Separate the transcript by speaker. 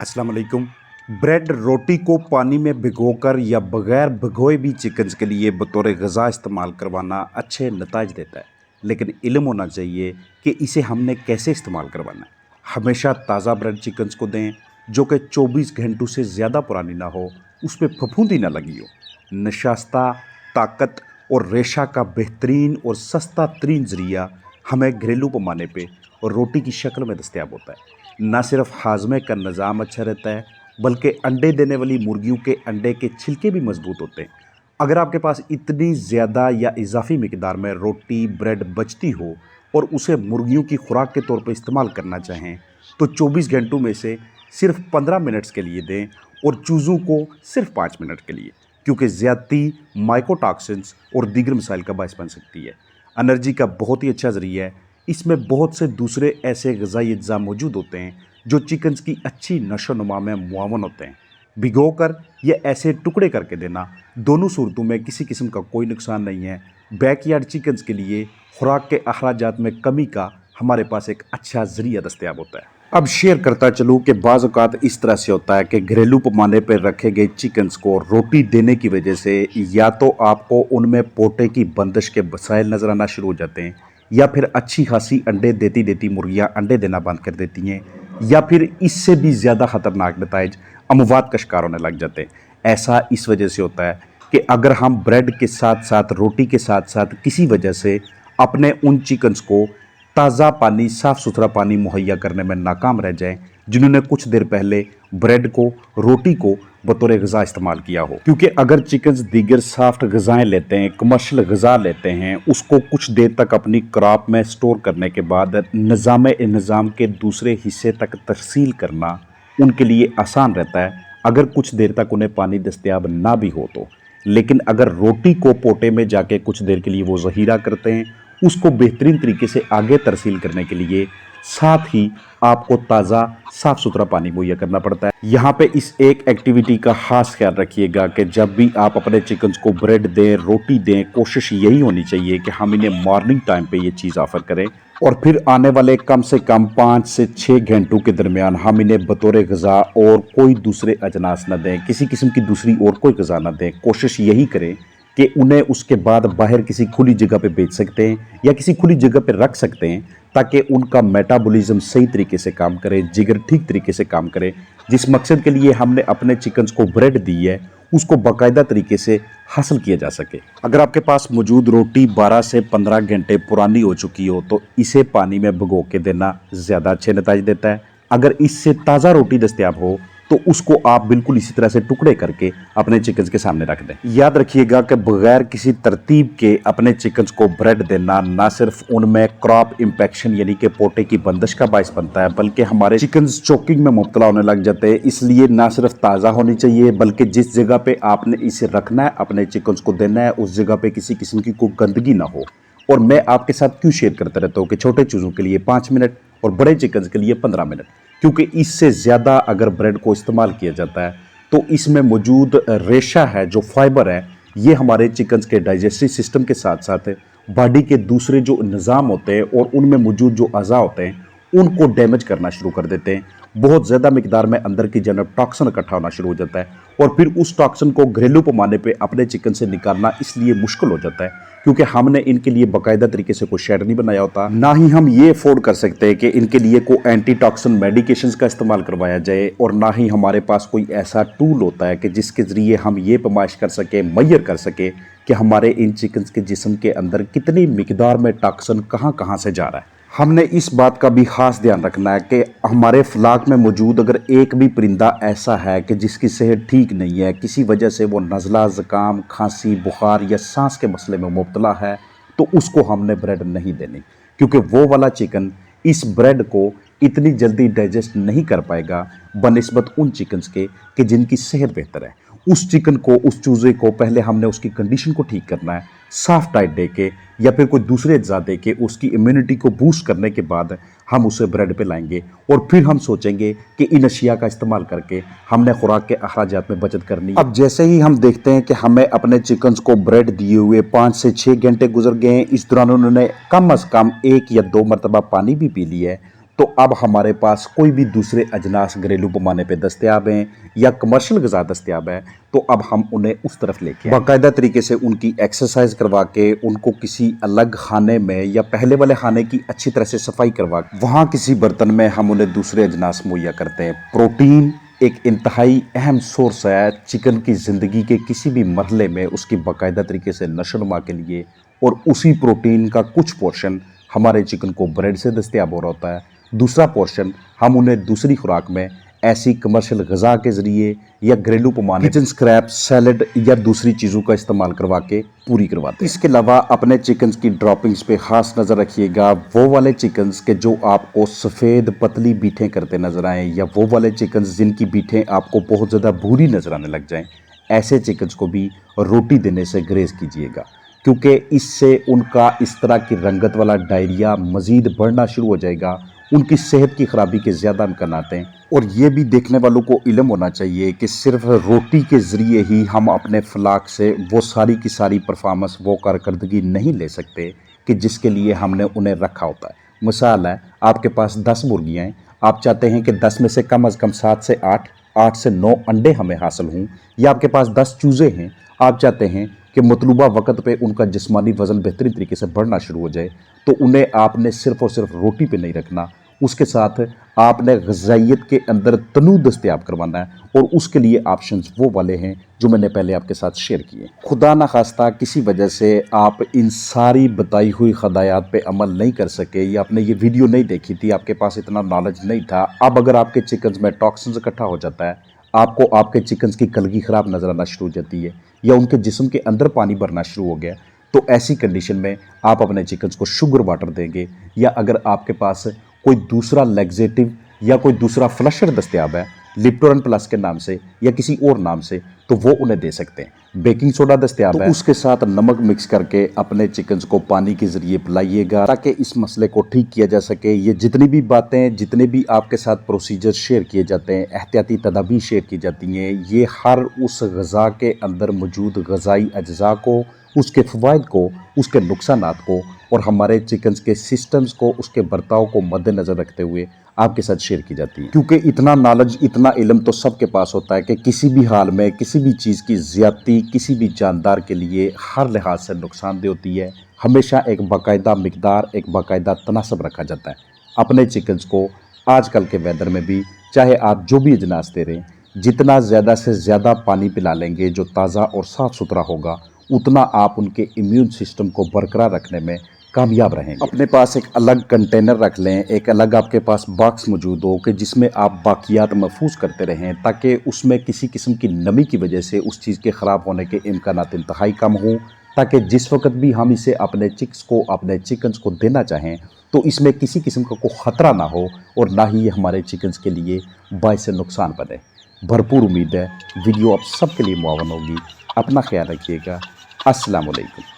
Speaker 1: अस्सलाम वालेकुम। ब्रेड रोटी को पानी में भिगोकर या बगैर भिगोए भी चिकन्स के लिए बतौर ग़िज़ा इस्तेमाल करवाना अच्छे नताइज देता है, लेकिन इल्म होना चाहिए कि इसे हमने कैसे इस्तेमाल करवाना है। हमेशा ताज़ा ब्रेड चिकन्स को दें जो कि 24 घंटों से ज़्यादा पुरानी ना हो, उस पर फफूंदी ना लगी हो। नशास्ता, ताकत और रेशा का बेहतरीन और सस्ता तरीन ज़रिया हमें घरेलू पैमाने पे और रोटी की शक्ल में दस्तयाब होता है। ना सिर्फ हाजमे का निज़ाम अच्छा रहता है, बल्कि अंडे देने वाली मुर्गियों के अंडे के छिलके भी मजबूत होते हैं। अगर आपके पास इतनी ज़्यादा या इजाफी मिकदार में रोटी ब्रेड बचती हो और उसे मुर्गियों की खुराक के तौर पर इस्तेमाल करना चाहें तो 24 घंटों में से सिर्फ 15 मिनट्स के लिए दें और चूज़ों को सिर्फ 5 मिनट के लिए, क्योंकि ज़्यादती माइकोटॉक्सिन्स और दीगर मसाइल का बायस बन सकती है। एनर्जी का बहुत ही अच्छा ज़रिया है। इसमें बहुत से दूसरे ऐसे ग़िज़ाई अज्जा मौजूद होते हैं जो चिकन्स की अच्छी नशो नुमा में मुआवन होते हैं। भिगोकर या ऐसे टुकड़े करके देना, दोनों सूरतों में किसी किस्म का कोई नुकसान नहीं है। बैकयार्ड चिकन्स के लिए खुराक के अखराजात में कमी का हमारे पास एक अच्छा ज़रिया दस्तयाब होता है। अब शेयर करता चलूँ कि बाज़ औक़ात इस तरह से होता है कि घरेलू पैमाने पर रखे गए चिकन्स को रोटी देने की वजह से या तो आपको उनमें पोटे की बंदिश के मसाइल नज़र आना शुरू हो जाते हैं, या फिर अच्छी खासी अंडे देती देती मुर्गियाँ अंडे देना बंद कर देती हैं, या फिर इससे भी ज़्यादा ख़तरनाक नताइज अमवात का शिकार होने लग जाते हैं। ऐसा इस वजह से होता है कि अगर हम ब्रेड के साथ साथ रोटी के साथ साथ किसी वजह से अपने उन चिकन्स को ताज़ा पानी साफ़ सुथरा पानी मुहैया करने में नाकाम रह जाएं जिन्होंने कुछ देर पहले ब्रेड को रोटी को बतौर ग़िज़ा इस्तेमाल किया हो। क्योंकि अगर चिकन्स दीगर सॉफ्ट ग़िज़ाएँ लेते हैं, कमर्शियल ग़िज़ा लेते हैं, उसको कुछ देर तक अपनी क्रॉप में स्टोर करने के बाद निज़ाम के दूसरे हिस्से तक तरसील करना उनके लिए आसान रहता है, अगर कुछ देर तक उन्हें पानी दस्तयाब ना भी हो तो। लेकिन अगर रोटी को पोटे में जाके कुछ देर के लिए वो ज़हीरा करते हैं, उसको बेहतरीन तरीके से आगे तरसील करने के लिए साथ ही आपको ताज़ा साफ़ सुथरा पानी मुहैया करना पड़ता है। यहाँ पे इस एक एक्टिविटी का ख़ास ख्याल रखिएगा कि जब भी आप अपने चिकन्स को ब्रेड दें, रोटी दें, कोशिश यही होनी चाहिए कि हम इन्हें मॉर्निंग टाइम पे ये चीज़ ऑफ़र करें और फिर आने वाले कम से कम 5 से 6 घंटों के दरमियान हम इन्हें बतौर ग़िज़ा और कोई दूसरे अजनास न दें, किसी किस्म की दूसरी और कोई ग़िज़ा न दें। कोशिश यही करें कि उन्हें उसके बाद बाहर किसी खुली जगह पे बेच सकते हैं या किसी खुली जगह पे रख सकते हैं ताकि उनका मेटाबॉलिज्म सही तरीके से काम करे, जिगर ठीक तरीके से काम करे। जिस मकसद के लिए हमने अपने चिकन्स को ब्रेड दी है उसको बाकायदा तरीके से हासिल किया जा सके। अगर आपके पास मौजूद रोटी 12 से 15 घंटे पुरानी हो चुकी हो तो इसे पानी में भिगो के देना ज़्यादा अच्छे नताइज देता है। अगर इससे ताज़ा रोटी दस्तयाब हो तो उसको आप बिल्कुल इसी तरह से टुकड़े करके अपने चिकन्स के सामने रख दें। याद रखिएगा कि बगैर किसी तरतीब के अपने चिकन्स को ब्रेड देना ना सिर्फ उनमें क्रॉप इंफेक्शन यानी कि पोटे की बंदिश का बायस बनता है, बल्कि हमारे चिकन्स चोकिंग में मुब्तला होने लग जाते हैं। इसलिए ना सिर्फ ताज़ा होनी चाहिए, बल्कि जिस जगह पे आपने इसे रखना है, अपने चिकन्स को देना है, उस जगह पे किसी किस्म की कोई गंदगी ना हो। और मैं आपके साथ क्यों शेयर करता रहता हूँ कि छोटे चूज़ों के लिए 5 मिनट और बड़े चिकन्स के लिए 15 मिनट, क्योंकि इससे ज़्यादा अगर ब्रेड को इस्तेमाल किया जाता है तो इसमें मौजूद रेशा है, जो फाइबर है, ये हमारे चिकन्स के डाइजेस्टिव सिस्टम के साथ साथ बॉडी के दूसरे जो निज़ाम होते हैं और उनमें मौजूद जो अज़ा होते हैं उनको डैमेज करना शुरू कर देते हैं। बहुत ज़्यादा मिकदार में अंदर की जन्नत टॉक्सिन इकट्ठा होना शुरू हो जाता है और फिर उस टॉक्सिन को घरेलू पैमाने पे अपने चिकन से निकालना इसलिए मुश्किल हो जाता है क्योंकि हमने इनके लिए बाकायदा तरीके से कोई शेड नहीं बनाया होता। ना ही हम ये अफोर्ड कर सकते हैं कि इनके लिए कोई एंटी टॉक्सिन मेडिकेशंस का इस्तेमाल करवाया जाए, और ना ही हमारे पास कोई ऐसा टूल होता है कि जिसके ज़रिए हम ये पैमाइश कर सकें, मैयर कर सकें कि हमारे इन चिकन्स के जिस्म के अंदर कितनी मिकदार में टॉक्सिन कहाँ कहाँ से जा रहा है। हमने इस बात का भी ख़ास ध्यान रखना है कि हमारे फ्लाक में मौजूद अगर एक भी परिंदा ऐसा है कि जिसकी सेहत ठीक नहीं है, किसी वजह से वो नज़ला, ज़ुकाम, खांसी, बुखार या सांस के मसले में मुब्तला है, तो उसको हमने ब्रेड नहीं देनी, क्योंकि वो वाला चिकन इस ब्रेड को इतनी जल्दी डाइजेस्ट नहीं कर पाएगा बनिस्बत उन चिकन्स के कि जिनकी सेहत बेहतर है। उस चिकन को, उस चूज़े को पहले हमने उसकी कंडीशन को ठीक करना है, साफ़ डाइट दे के या फिर कोई दूसरे अज्जा दे के उसकी इम्यूनिटी को बूस्ट करने के बाद हम उसे ब्रेड पे लाएंगे और फिर हम सोचेंगे कि इन अशिया का इस्तेमाल करके हमने खुराक के अखराजात में बचत करनी है। अब जैसे ही हम देखते हैं कि हमें अपने चिकन्स को ब्रेड दिए हुए 5 से 6 घंटे गुजर गए हैं, इस दौरान उन्होंने कम अज़ कम 1 या 2 मरतबा पानी भी पी लिया है, तो अब हमारे पास कोई भी दूसरे अजनास घरेलू पैमाने पे दस्तयाब हैं या कमर्शियल ग़िज़ा दस्तयाब है, तो अब हम उन्हें उस तरफ लेके बाकायदा तरीके से उनकी एक्सरसाइज करवा के उनको किसी अलग खाने में या पहले वाले खाने की अच्छी तरह से सफाई करवा वहाँ किसी बर्तन में हम उन्हें दूसरे अजनास मुहैया करते हैं। प्रोटीन एक इंतहाई अहम सोर्स है चिकन की ज़िंदगी के किसी भी मरहले में उसकी बाकायदा तरीके से नशोनुमा के लिए, और उसी प्रोटीन का कुछ पोर्शन हमारे चिकन को ब्रेड से दस्तयाब हो रहा होता है, दूसरा पोर्शन हम उन्हें दूसरी खुराक में ऐसी कमर्शियल ग़िज़ा के ज़रिए या घरेलू पैमाने किचन स्क्रैप, सैलड या दूसरी चीज़ों का इस्तेमाल करवा के पूरी करवाते हैं। इसके अलावा अपने चिकन्स की ड्रॉपिंग्स पे ख़ास नज़र रखिएगा। वो वाले चिकन्स के जो आपको सफ़ेद पतली बीठें करते नज़र आएँ या वो वाले चिकन्स जिनकी बीठें आपको बहुत ज़्यादा भूरी नज़र आने लग जाएँ, ऐसे चिकन्स को भी रोटी देने से ग्रेज़ कीजिएगा, क्योंकि इससे उनका इस तरह की रंगत वाला डायरिया मज़ीद बढ़ना शुरू हो जाएगा, उनकी सेहत की ख़राबी के ज़्यादा इम्कानात हैं। और ये भी देखने वालों को इल्म होना चाहिए कि सिर्फ रोटी के ज़रिए ही हम अपने फलाक से वो सारी की सारी परफॉर्मेंस, वो कारकर्दगी नहीं ले सकते कि जिसके लिए हमने उन्हें रखा होता है। मिसाल है, आपके पास 10 मुर्गियाँ हैं, आप चाहते हैं कि 10 में से कम 7 से 8, 8 से 9 अंडे हमें हासिल हों, या आपके पास 10 चूज़े हैं, आप चाहते हैं कि मतलूबा वक्त पे उनका जिस्मानी वज़न बेहतरीन तरीके से बढ़ना शुरू हो जाए, तो उन्हें आपने सिर्फ़ और सिर्फ रोटी पे नहीं रखना, उसके साथ आपने ग़िज़ाइयत के अंदर तनू दस्तयाब करवाना है, और उसके लिए ऑप्शंस वो वाले हैं जो मैंने पहले आपके साथ शेयर किए। खुदा न खास्ता किसी वजह से आप इन सारी बताई हुई हदायत पे अमल नहीं कर सके या आपने ये वीडियो नहीं देखी थी, आपके पास इतना नॉलेज नहीं था, अब अगर आपके चिकन्स में टॉक्सिन्स इकट्ठा हो जाता है, आपको आपके चिकन्स की कलगी ख़राब नज़र आना शुरू हो जाती है या उनके जिस्म के अंदर पानी भरना शुरू हो गया, तो ऐसी कंडीशन में आप अपने चिकन्स को शुगर वाटर देंगे, या अगर आपके पास कोई दूसरा लैक्सेटिव या कोई दूसरा फ्लशर दस्तयाब है लिप्टोरन प्लस के नाम से या किसी और नाम से, तो वो उन्हें दे सकते हैं। बेकिंग सोडा दस्तयाब है, उसके साथ नमक मिक्स करके अपने चिकन्स को पानी के ज़रिए पिलाइएगा ताकि इस मसले को ठीक किया जा सके। ये जितनी भी बातें, जितने भी आपके साथ प्रोसीजर शेयर किए जाते हैं, एहतियाती तदाबीर शेयर की जाती हैं, ये हर उस ग़िज़ा के अंदर मौजूद ग़िज़ाई अज्जा को, उसके फ़वाइद को, उसके नुकसानात को और हमारे चिकन्स के सिस्टम्स को, उसके बर्ताव को मद्देनज़र रखते हुए आपके साथ शेयर की जाती है। क्योंकि इतना नॉलेज, इतना इल्म तो सबके पास होता है कि किसी भी हाल में किसी भी चीज़ की ज़्यादती किसी भी जानदार के लिए हर लिहाज से नुकसानदेह होती है। हमेशा एक बाकायदा मिकदार, एक बाकायदा तनासब रखा जाता है। अपने चिकन्स को आजकल के वेदर में भी, चाहे आप जो भी अजनास दे रहे हैं, जितना ज़्यादा से ज़्यादा पानी पिला लेंगे जो ताज़ा और साफ़ सुथरा होगा, उतना आप उनके इम्यून सिस्टम को बरकरार रखने में कामयाब रहेंगे। अपने पास एक अलग कंटेनर रख लें, एक अलग आपके पास बॉक्स मौजूद हो कि जिसमें आप बाकियात महफूज करते रहें, ताकि उसमें किसी किस्म की नमी की वजह से उस चीज़ के ख़राब होने के इम्कानात इंतहाई कम हों, ताकि जिस वक्त भी हम इसे अपने अपने चिकन्स को देना चाहें तो इसमें किसी किस्म का कोई ख़तरा ना हो और ना ही ये हमारे चिकन्स के लिए बाइस नुकसान बने। भरपूर उम्मीद है वीडियो आप सबके लिए मुआवन होगी। अपना ख्याल रखिएगा। अस्सलाम वालेकुम।